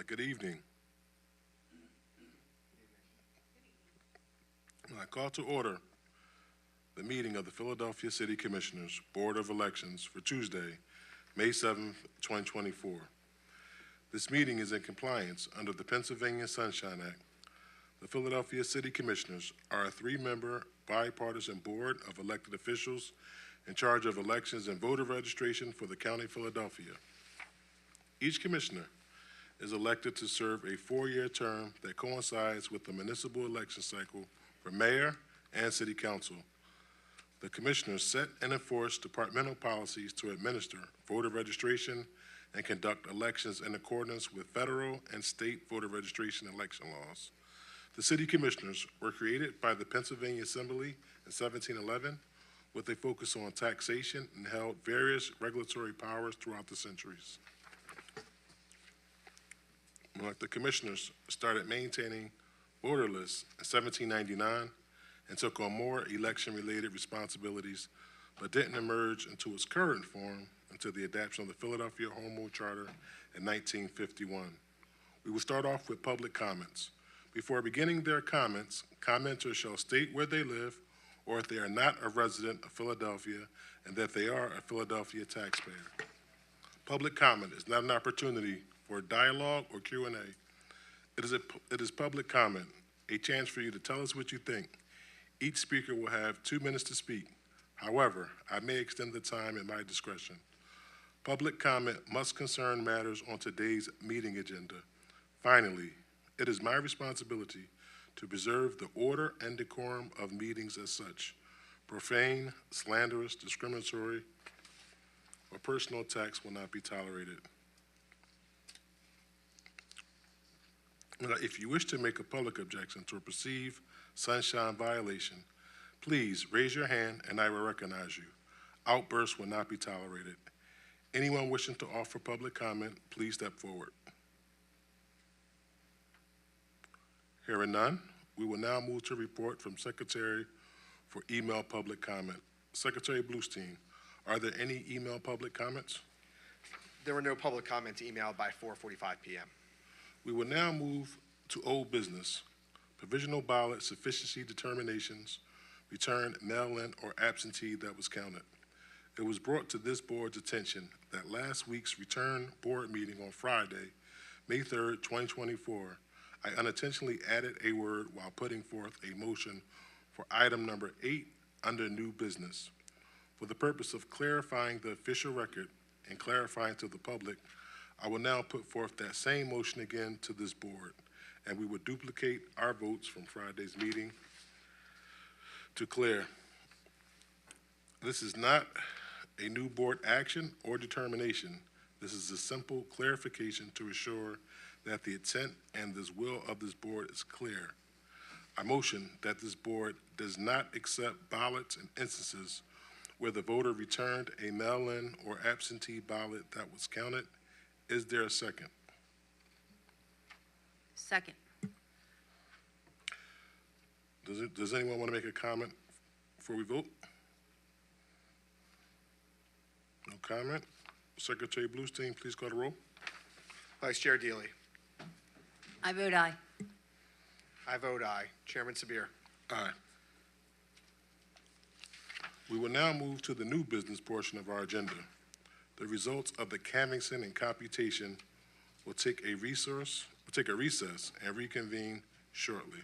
Good evening. I call to order the meeting of the Philadelphia City Commissioners Board of Elections for Tuesday, May 7th, 2024. This meeting is in compliance under the Pennsylvania Sunshine Act. The Philadelphia City Commissioners are a three-member bipartisan board of elected officials in charge of elections and voter registration for the County of Philadelphia. Each commissioner is elected to serve a four-year term that coincides with the municipal election cycle for mayor and city council. The commissioners set and enforce departmental policies to administer voter registration and conduct elections in accordance with federal and state voter registration election laws. The city commissioners were created by the Pennsylvania Assembly in 1711 with a focus on taxation and held various regulatory powers throughout the centuries. The commissioners started maintaining voter lists in 1799 and took on more election-related responsibilities, but didn't emerge into its current form until the adoption of the Philadelphia Home Rule Charter in 1951. We will start off with public comments. Before beginning their comments, commenters shall state where they live or if they are not a resident of Philadelphia and that they are a Philadelphia taxpayer. Public comment is not an opportunity for dialogue or Q&A. It is public comment, a chance for you to tell us what you think. Each speaker will have 2 minutes to speak. However, I may extend the time at my discretion. Public comment must concern matters on today's meeting agenda. Finally, it is my responsibility to preserve the order and decorum of meetings as such. Profane, slanderous, discriminatory, or personal attacks will not be tolerated. If you wish to make a public objection to a perceived sunshine violation, please raise your hand and I will recognize you. Outbursts will not be tolerated. Anyone wishing to offer public comment, please step forward. Hearing none, we will now move to a report from Secretary for email public comment. Secretary Bluestein, are there any email public comments? There were no public comments emailed by 4:45 p.m. We will now move to old business. Provisional ballot sufficiency determinations, returned mail-in or absentee that was counted. It was brought to this board's attention that last week's return board meeting on Friday, May 3rd, 2024, I unintentionally added a word while putting forth a motion for item number 8 under new business. For the purpose of clarifying the official record and clarifying to the public, I will now put forth that same motion again to this board, and we will duplicate our votes from Friday's meeting. To clear, this is not a new board action or determination. This is a simple clarification to assure that the intent and this will of this board is clear. I motion that this board does not accept ballots in instances where the voter returned a mail-in or absentee ballot that was counted. Is there a second? Second. Does anyone want to make a comment before we vote? No comment. Secretary Bluestein, please call the roll. Vice Chair Deely. I vote aye. I vote aye. Chairman Sabir. Aye. We will now move to the new business portion of our agenda. The results of the canvassing and computation will take a recess and reconvene shortly.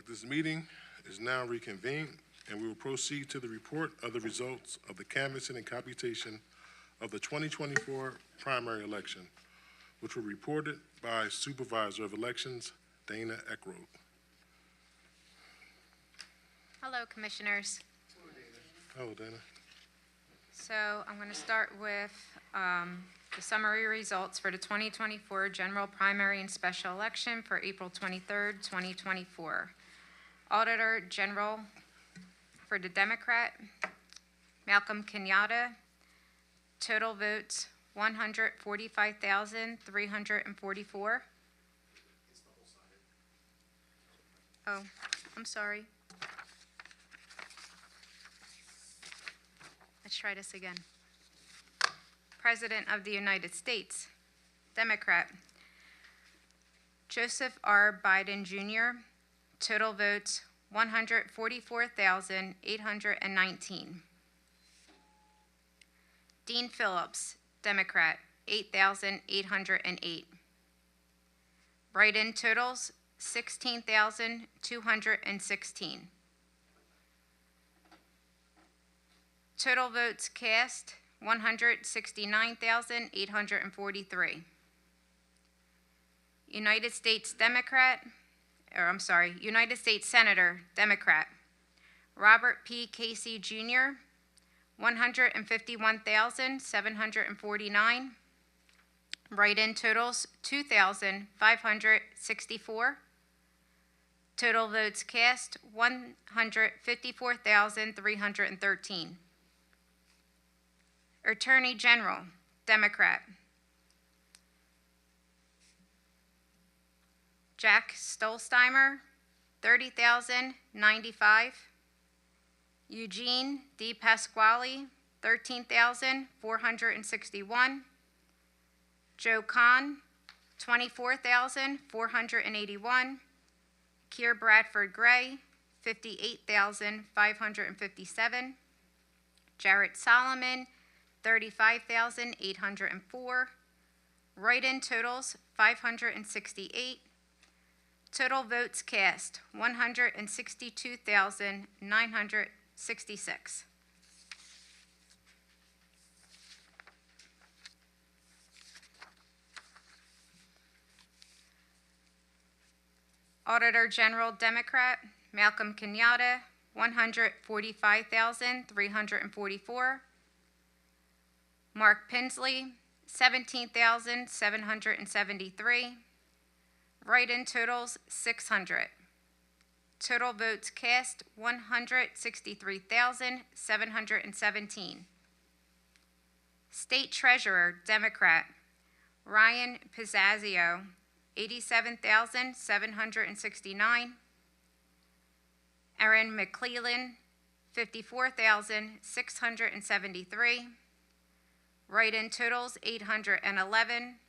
This meeting is now reconvened, and we will proceed to the report of the results of the canvassing and computation of the 2024 primary election, which were reported by Supervisor of Elections Dana Eckroat. Hello, Commissioners. Hello, Dana. So I'm going to start with the summary results for the 2024 general primary and special election for April 23rd, 2024. Auditor General for the Democrat, Malcolm Kenyatta. Total votes, 145,344. Oh, I'm sorry. Let's try this again. President of the United States, Democrat, Joseph R. Biden Jr., total votes 144,819. Dean Phillips, Democrat, 8,808. Write-in totals 16,216. Total votes cast 169,843. United States Senator, Democrat, Robert P. Casey Jr., 151,749. Write-in totals 2,564. Total votes cast 154,313. Attorney General, Democrat, Jack Stolzheimer, 30,095. Eugene D. Pasquale, 13,461. Joe Kahn, 24,481. Keir Bradford Gray, 58,557. Jarrett Solomon, 35,804. Write-in totals 568. Total votes cast 162,966. Auditor General, Democrat, Malcolm Kenyatta, 145,344. Mark Pinsley, 17,773. Write-in totals 600. Total votes cast 163,717. State Treasurer, Democrat, Ryan Pizzazio, 87,769. Erin McClellan, 54,673. Write-in totals 811.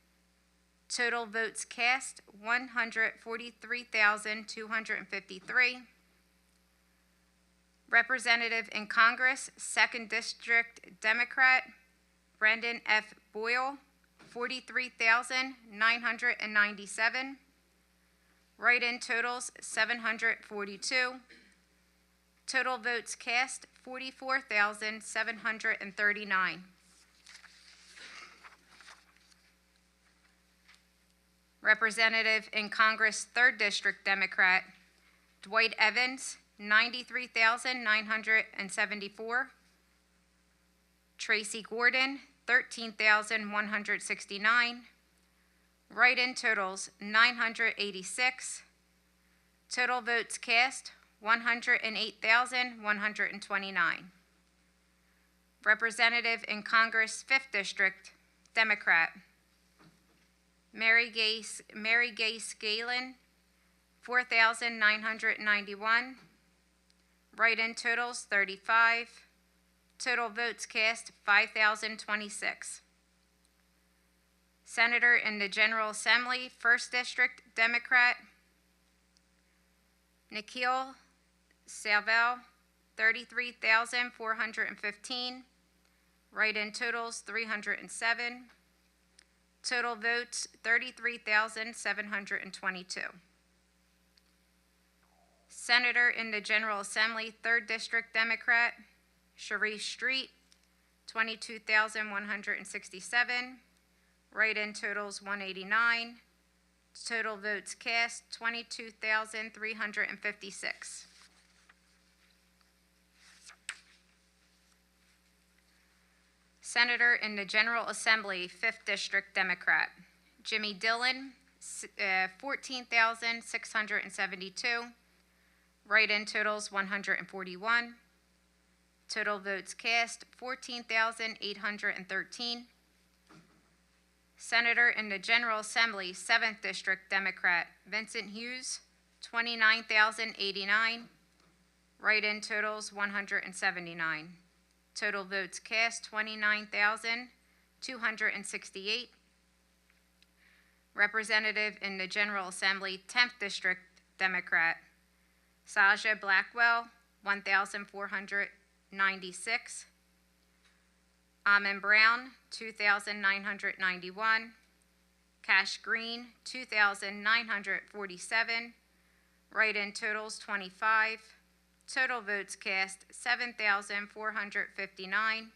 Total votes cast 143,253. Representative in Congress, 2nd District Democrat, Brendan F. Boyle, 43,997. Write-in totals 742. Total votes cast 44,739. Representative in Congress, 3rd District Democrat, Dwight Evans, 93,974. Tracy Gordon, 13,169. Write-in totals 986. Total votes cast 108,129. Representative in Congress, 5th District, Democrat, Mary Gay Scalin, 4,991. Write-in totals 35. Total votes cast 5,026. Senator in the General Assembly, 1st District, Democrat, Nikhil Salvel, 33,415. Write-in totals 307. Total votes 33,722. Senator in the General Assembly, 3rd District Democrat, Sharice Street, 22,167. Write-in totals 189. Total votes cast 22,356. Senator in the General Assembly, 5th District Democrat, Jimmy Dillon, 14,672. Write-in totals 141. Total votes cast 14,813. Senator in the General Assembly, 7th District Democrat, Vincent Hughes, 29,089. Write-in totals 179. Total votes cast 29,268. Representative in the General Assembly, 10th District Democrat, Saja Blackwell, 1,496. Almond Brown, 2,991. Cash Green, 2,947. Write-in totals 25. Total votes cast 7,459.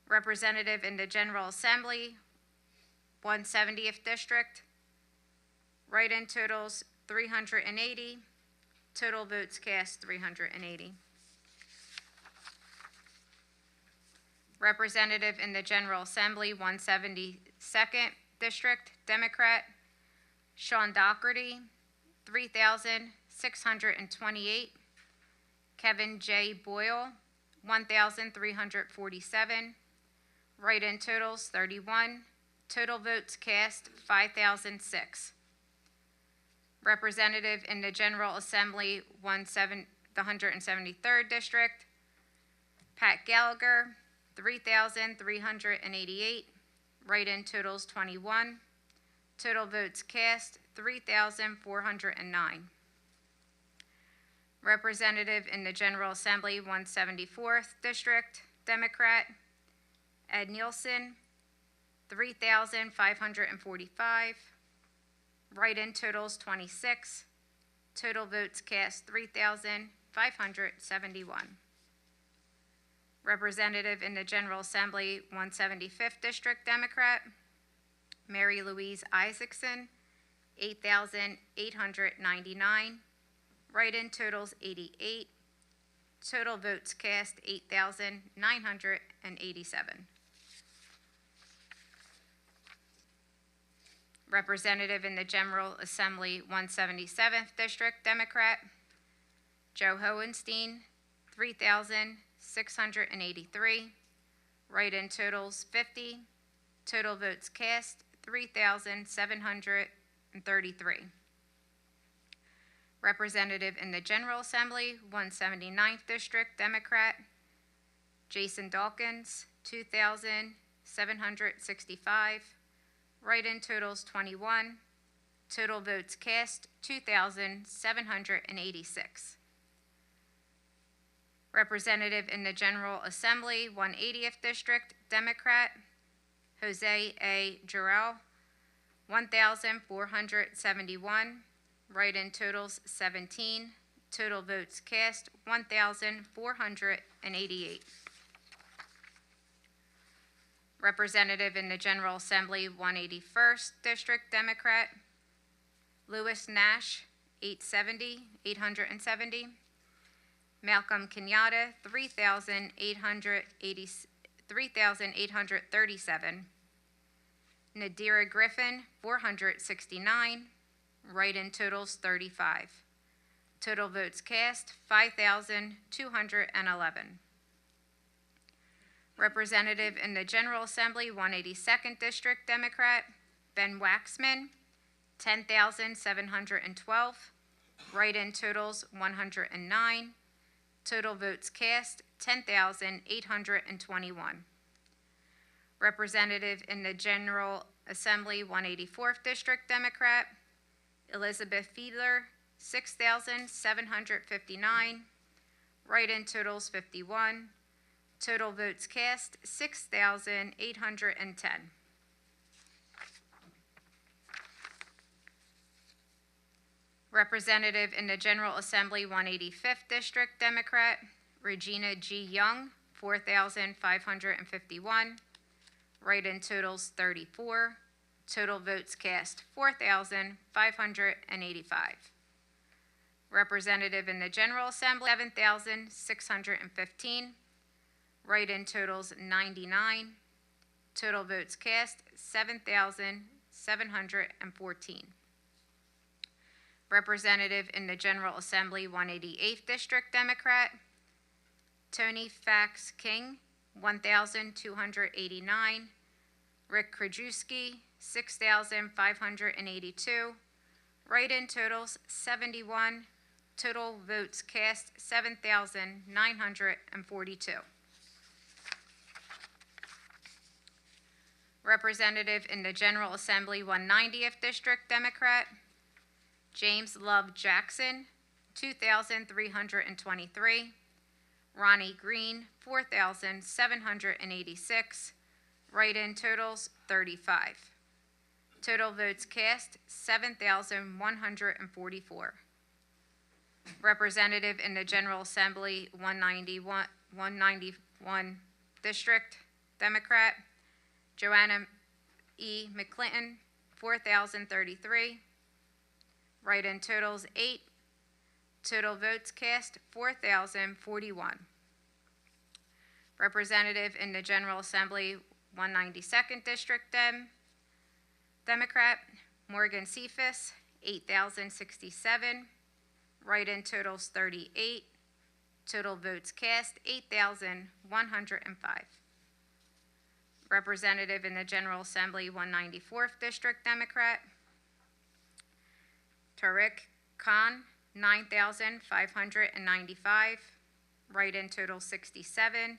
Representative in the General Assembly, 170th District. Write-in totals 380. Total votes cast 380. Representative in the General Assembly, 172nd District Democrat, Sean Doherty, 3,628. Kevin J. Boyle, 1,347. Write-in totals 31. Total votes cast 5,006. Representative in the General Assembly, the 173rd District, Pat Gallagher, 3,388. Write-in totals 21. Total votes cast 3,409. Representative in the General Assembly, 174th District, Democrat, Ed Nielsen, 3,545. Write-in totals 26. Total votes cast 3,571. Representative in the General Assembly, 175th District Democrat, Mary Louise Isaacson, 8,899. Write-in totals 88. Total votes cast 8,987. Representative in the General Assembly, 177th District Democrat, Joe Hohenstein, 3,683. Write-in totals 50. Total votes cast 3,733. Representative in the General Assembly, 179th District Democrat, Jason Dawkins, 2,765. Write-in totals 21. Total votes cast 2,786. Representative in the General Assembly, 180th District Democrat, Jose A. Jarrell, 1,471. Write-in totals 17. Total votes cast 1,488. Representative in the General Assembly, 181st District Democrat, Lewis Nash, 870. Malcolm Kenyatta, 3,837. Nadira Griffin, 469. Write-in totals 35. Total votes cast 5,211. Representative in the General Assembly, 182nd District Democrat, Ben Waxman, 10,712. Write-in totals 109. Total votes cast 10,821. Representative in the General Assembly, 184th District Democrat, Elizabeth Fiedler, 6,759. Write-in totals 51. Total votes cast 6,810. Representative in the General Assembly, 185th District, Democrat, Regina G. Young, 4,551. Write-in totals 34. Total votes cast 4,585. Representative in the General Assembly, 7,615. Write-in totals 99. Total votes cast 7,714. Representative in the General Assembly, 188th District, Democrat, Tony Fax King, 1,289. Rick Krajewski, 6,582. Write-in totals 71. Total votes cast 7,942. Representative in the General Assembly, 190th District, Democrat, James Love Jackson, 2,323. Ronnie Green, 4,786. Write-in totals 35. Total votes cast 7,144. Representative in the General Assembly, 191 District, Democrat, Joanna E. McClinton, 4,033. Write-in totals 8. Total votes cast 4,041. Representative in the General Assembly, 192nd District, Democrat, Morgan Cephas, 8,067. Write-in totals 38. Total votes cast 8,105. Representative in the General Assembly, 194th District, Democrat, Tariq Khan, 9,595. Write-in total 67.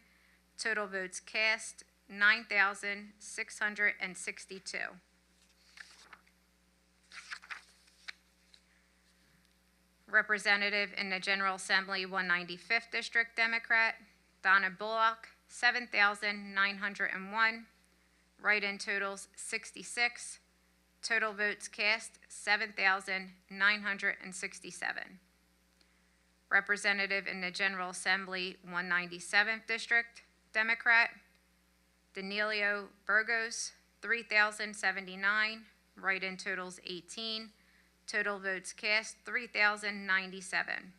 Total votes cast 9,662. Representative in the General Assembly, 195th District, Democrat, Donna Bullock, 7,901. Write-in totals 66. Total votes cast 7,967. Representative in the General Assembly, 197th District, Democrat, Danilo Burgos, 3,079. Write-in totals 18. Total votes cast 3,097.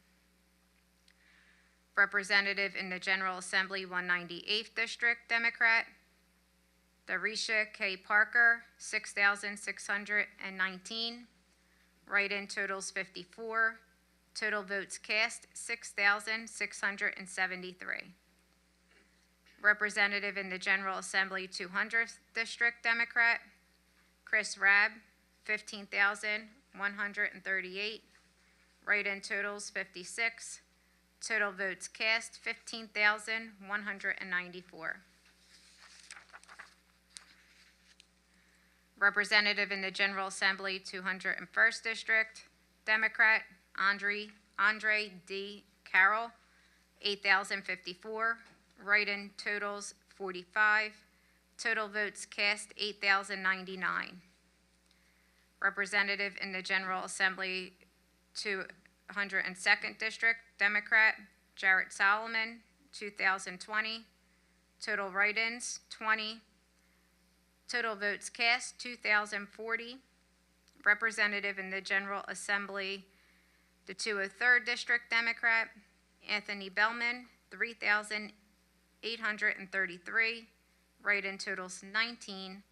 Representative in the General Assembly, 198th District, Democrat, Darisha K. Parker, 6,619. Write-in totals 54. Total votes cast 6,673. Representative in the General Assembly, 200th District, Democrat, Chris Rabb, 15,138. Write-in totals 56. Total votes cast 15,194. Representative in the General Assembly, 201st District, Democrat, Andre D. Carroll, 8,054. Write-in totals 45. Total votes cast 8,099. Representative in the General Assembly, 202nd District, Democrat, Jarrett Solomon, 2,020. Total write-ins 20. Total votes cast 2,040. Representative in the General Assembly, the 203rd District, Democrat, Anthony Bellman, 3,833. Write-in totals 19.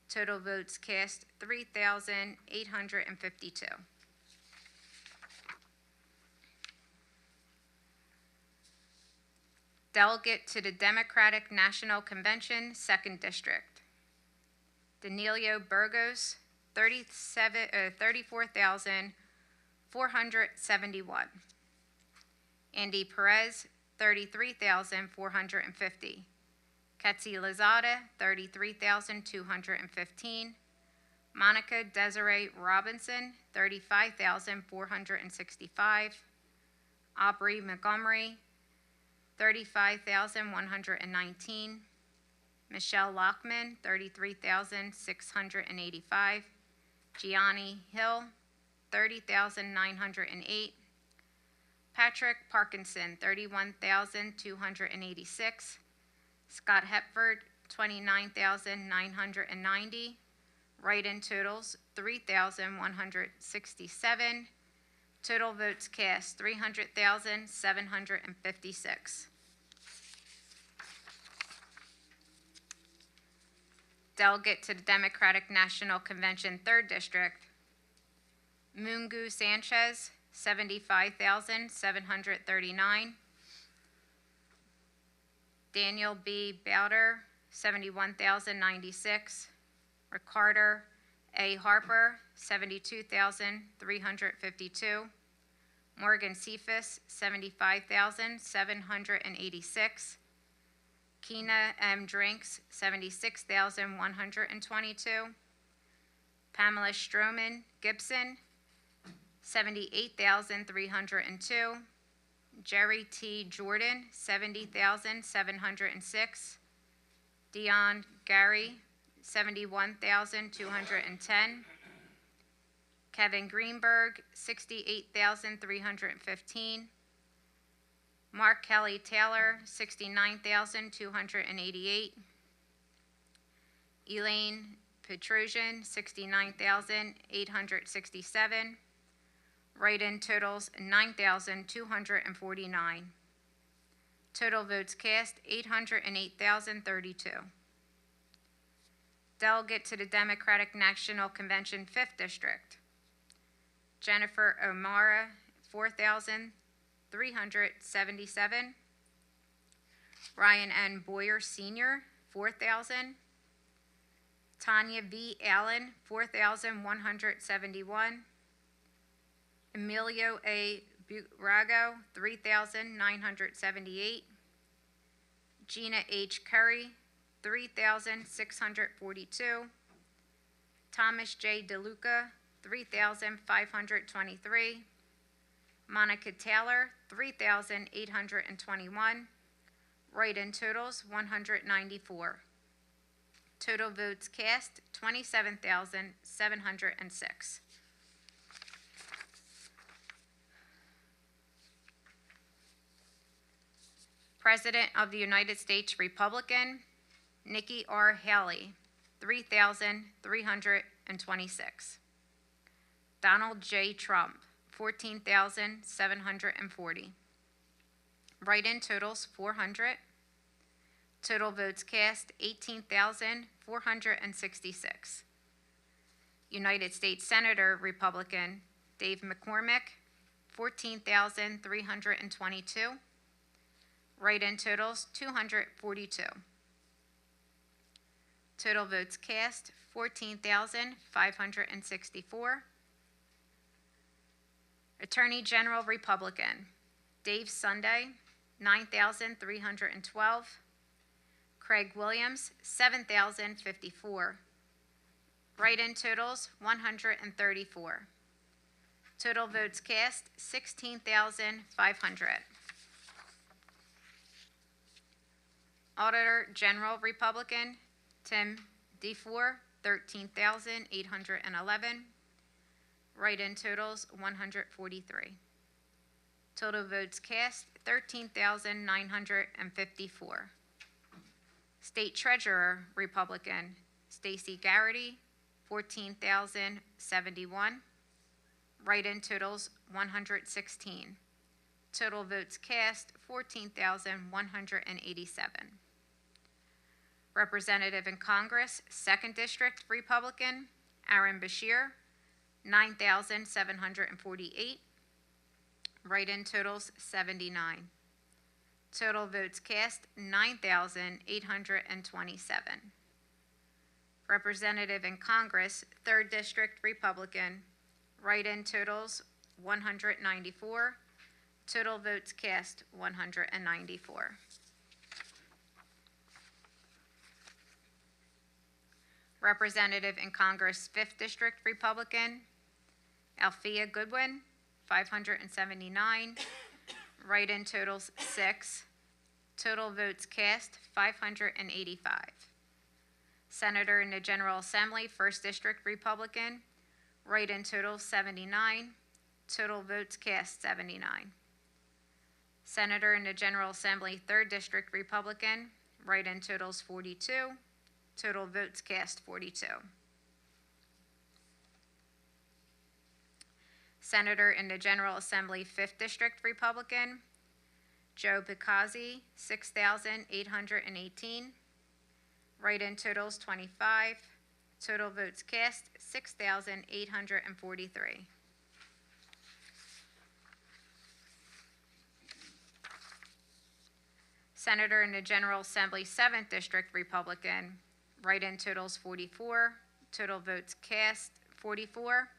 Total votes cast 3,852. Delegate to the Democratic National Convention, 2nd District, Danilo Burgos, 34,471. Andy Perez, 33,450. Ketsi Lozada, 33,215. Monica Desiree Robinson, 35,465. Aubrey Montgomery, 35,119. Michelle Lockman, 33,685. Gianni Hill, $30,908. Patrick Parkinson, $31,286. Scott Hepford, $29,990. Write-in totals, 3,167. Total votes cast, 300,756. Delegate to the Democratic National Convention, 3rd District, Mungu Sanchez, 75,739. Daniel B. Bowder, 71,096. Ricardo A. Harper, 72,352. Morgan Cephas, 75,786. Keena M. Drinks, 76,122. Pamela Stroman Gibson, 78,302. Jerry T. Jordan, 70,706. Dion Gary, 71,210. Kevin Greenberg, 68,315. Mark Kelly Taylor, 69,288. Elaine Petrosian, 69,867. Write-in totals, 9,249. Total votes cast, 808,032. Delegate to the Democratic National Convention, 5th District, Jennifer O'Mara, 4,377. Ryan N. Boyer Sr., 4,000. Tanya V. Allen, 4,171. Emilio A. Burago, 3,978. Gina H. Curry, 3,642. Thomas J. DeLuca, 3,523. Monica Taylor, 3,821. Write-in totals, 194. Total votes cast, 27,706. President of the United States Republican, Nikki R. Haley, 3,326. Donald J. Trump, 14,740. Write-in totals, 400. Total votes cast, 18,466. United States Senator, Republican, Dave McCormick, 14,322. Write-in totals, 242. Total votes cast, 14,564. Attorney General, Republican, Dave Sunday, 9,312. Craig Williams, 7,054. Write-in totals, 134. Total votes cast, 16,500. Auditor General, Republican, Tim DeFore, 13,811. Write-in totals, 143. Total votes cast, 13,954. State Treasurer, Republican, Stacey Garrity, 14,071. Write-in totals, 116. Total votes cast, 14,187. Representative in Congress, 2nd District, Republican, Aaron Bashir, 9,748. Write-in totals, 79. Total votes cast, 9,827. Representative in Congress, 3rd District, Republican, write-in totals, 194. Total votes cast, 194. Representative in Congress, 5th District, Republican, Althea Goodwin, 579. Write-in totals, 6. Total votes cast, 585. Senator in the General Assembly, 1st District, Republican, Write-in total 79. Total votes cast 79. Senator in the General Assembly, 3rd District Republican. Write-in totals 42. Total votes cast 42. Senator in the General Assembly, 5th District Republican. Joe Picazzi, 6,818. Write-in totals 25. Total votes cast 6,843. Senator in the General Assembly, 7th District Republican. Write-in totals 44. Total votes cast 44.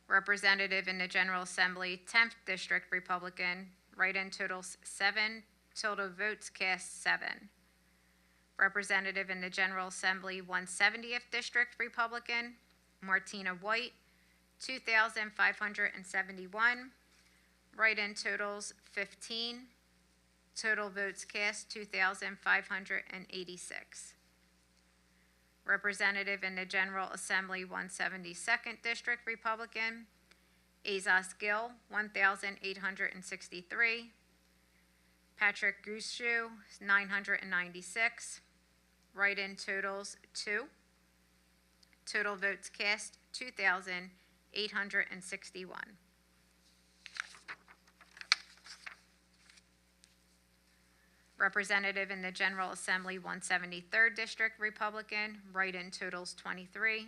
Representative in the General Assembly, 10th District Republican. Write-in totals 7. Total votes cast 7. Representative in the General Assembly, 170th District Republican. Martina White, 2,571. Write-in totals 15. Total votes cast 2,586. Representative in the General Assembly, 172nd District Republican. Azaz Gill, 1,863. Patrick Gushue, 996. Write-in totals 2. Total votes cast 2,861. Representative in the General Assembly, 173rd District Republican. Write-in totals 23.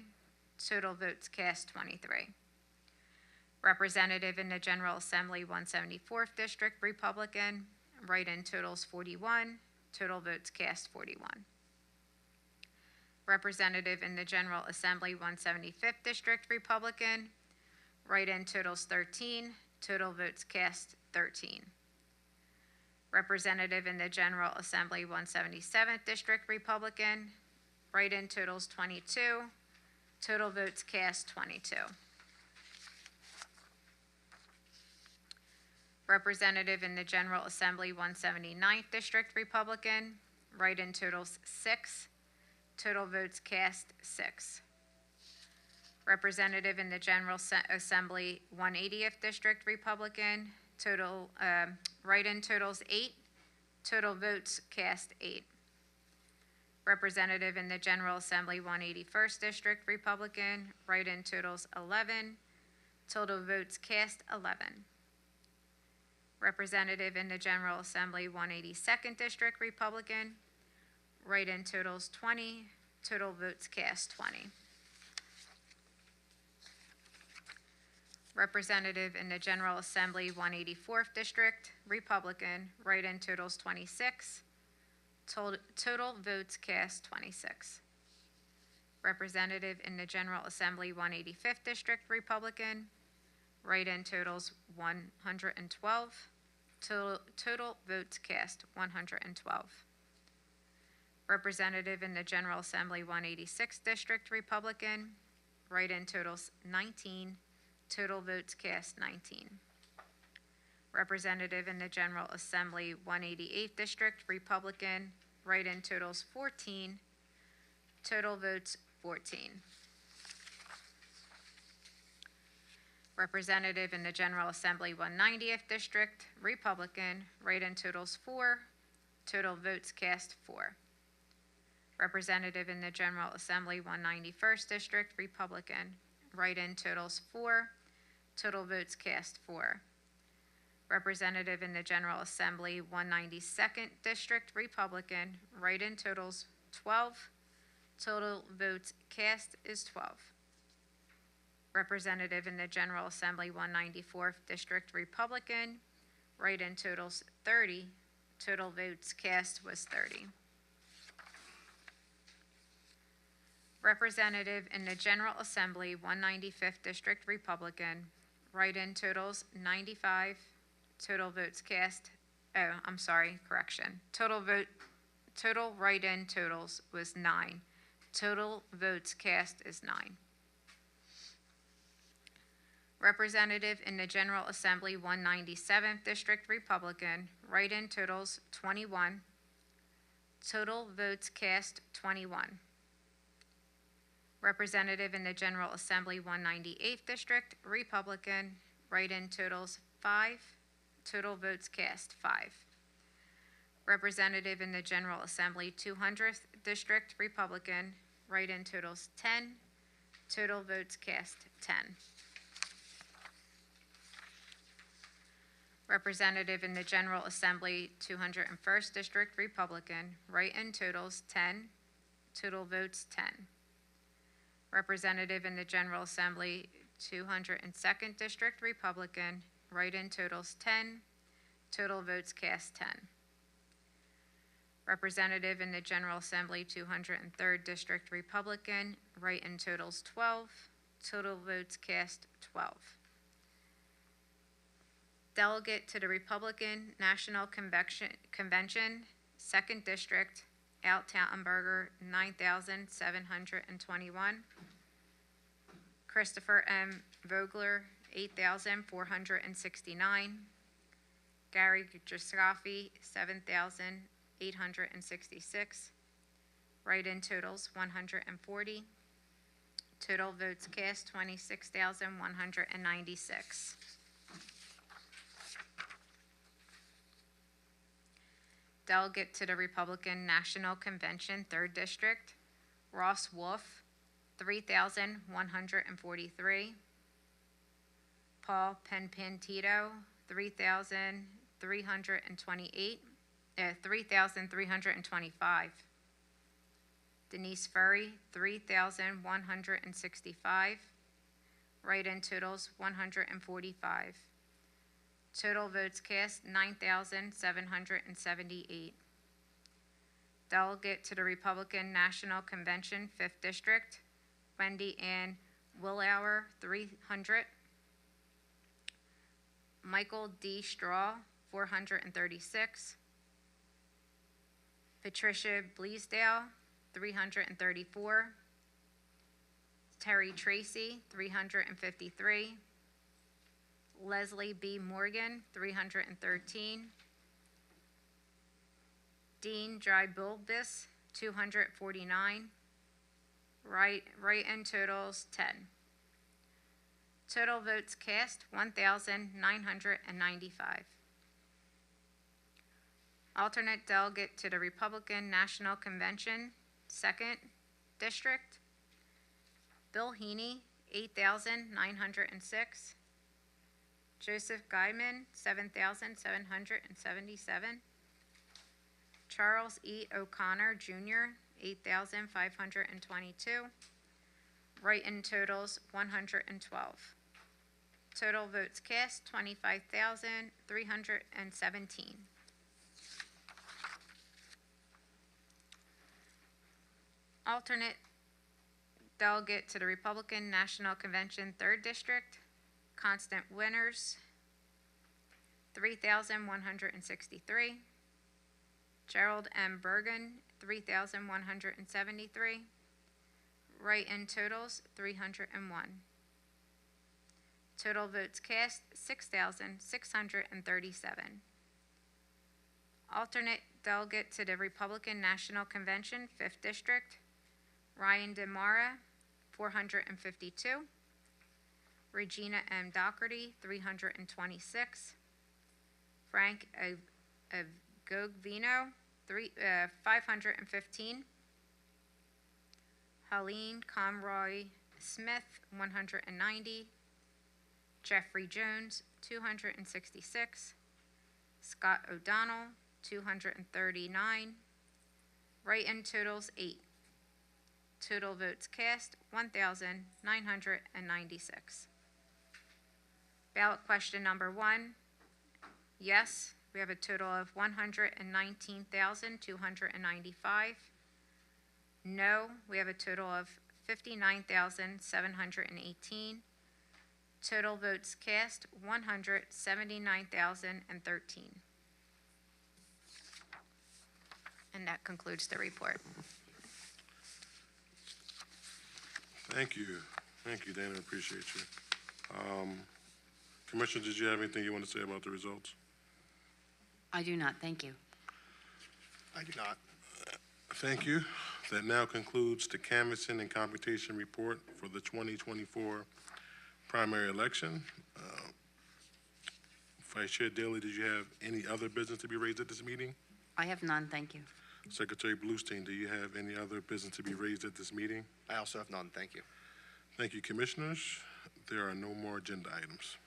Total votes cast 23. Representative in the General Assembly, 174th District Republican. Write-in totals 41. Total votes cast 41. Representative in the General Assembly, 175th District Republican. Write-in totals 13. Total votes cast 13. Representative in the General Assembly, 177th District Republican. Write-in totals 22. Total votes cast 22. Representative in the General Assembly, 179th District Republican. Write-in totals 6. Total votes cast 6. Representative in the General Assembly, 180th District Republican. Total write-in totals 8. Total votes cast 8. Representative in the General Assembly, 181st District Republican. Write-in totals 11. Total votes cast 11. Representative in the General Assembly, 182nd District Republican. Write-in totals 20. Total votes cast 20. Representative in the General Assembly, 184th District Republican. Write-in totals 26. Total votes cast 26. Representative in the General Assembly, 185th District Republican. Write-in totals 112. Total votes cast 112. Representative in the General Assembly, 186th District Republican. Write-in totals 19. Total votes cast 19. Representative in the General Assembly, 188th District Republican. Write-in totals 14. Total votes 14. Representative in the General Assembly, 190th District Republican. Write-in totals 4. Total votes cast 4. Representative in the General Assembly, 191st District Republican. Write-in totals 4. Total votes cast 4. Representative in the General Assembly, 192nd District Republican. Write-in totals 12. Total votes cast is 12. Representative in the General Assembly, 194th District Republican. Write-in totals 30. Total votes cast was 30. Representative in the General Assembly, 195th District Republican. Write-in totals 95. Total votes cast, correction. Total write-in totals was 9. Total votes cast is 9. Representative in the General Assembly, 197th District Republican. Write-in totals 21. Total votes cast 21. Representative in the General Assembly, 198th District, Republican, write-in totals 5, total votes cast 5. Representative in the General Assembly, 200th District, Republican, write-in totals 10, total votes cast 10. Representative in the General Assembly, 201st District, Republican, write-in totals 10, total votes 10. Representative in the General Assembly, 202nd District, Republican, write-in totals 10, total votes cast 10. Representative in the General Assembly, 203rd District, Republican, write-in totals 12, total votes cast 12. Delegate to the Republican National Convention, 2nd District, Al Tautenberger, 9,721. Christopher M. Vogler, 8,469. Gary Giscaffi, 7,866. Write-in totals, 140. Total votes cast, 26,196. Delegate to the Republican National Convention, 3rd District, Ross Wolf, 3,143. Paul Penpantito, 3,325. Denise Furry, 3,165. Write-in totals, 145. Total votes cast, 9,778. Delegate to the Republican National Convention, 5th District, Wendy Ann Willauer, 300. Michael D. Straw, 436. Patricia Bleasdale, 334. Terry Tracy, 353. Leslie B. Morgan, 313. Dean Drybulbis, 249. Write-in totals, 10. Total votes cast, 1,995. Alternate delegate to the Republican National Convention, 2nd District, Bill Heaney, 8,906. Joseph Guyman, 7,777. Charles E. O'Connor, Jr., 8,522. Write-in totals, 112. Total votes cast, 25,317. Alternate delegate to the Republican National Convention, 3rd District, Constant Winters, 3,163. Gerald M. Bergen, 3,173. Write-in totals, 301. Total votes cast, 6,637. Alternate delegate to the Republican National Convention, 5th District, Ryan DeMara, 452. Regina M. Doherty, 326. Frank Gogvino, 515. Helene Conroy Smith, 190. Jeffrey Jones, 266. Scott O'Donnell, 239. Write-in totals, 8. Total votes cast, 1,996. Ballot question number 1, yes, we have a total of 119,295. No, we have a total of 59,718. Total votes cast, 179,013. And that concludes the report. Thank you. Thank you, Dana. Appreciate you. Commissioner, did you have anything you want to say about the results? I do not, thank you. I do not. Thank you. That now concludes the canvassing and computation report for the 2024 primary election. Vice Chair Daley, did you have any other business to be raised at this meeting? I have none, thank you. Secretary Bluestein, do you have any other business to be raised at this meeting? I also have none, thank you. Thank you, Commissioners. There are no more agenda items.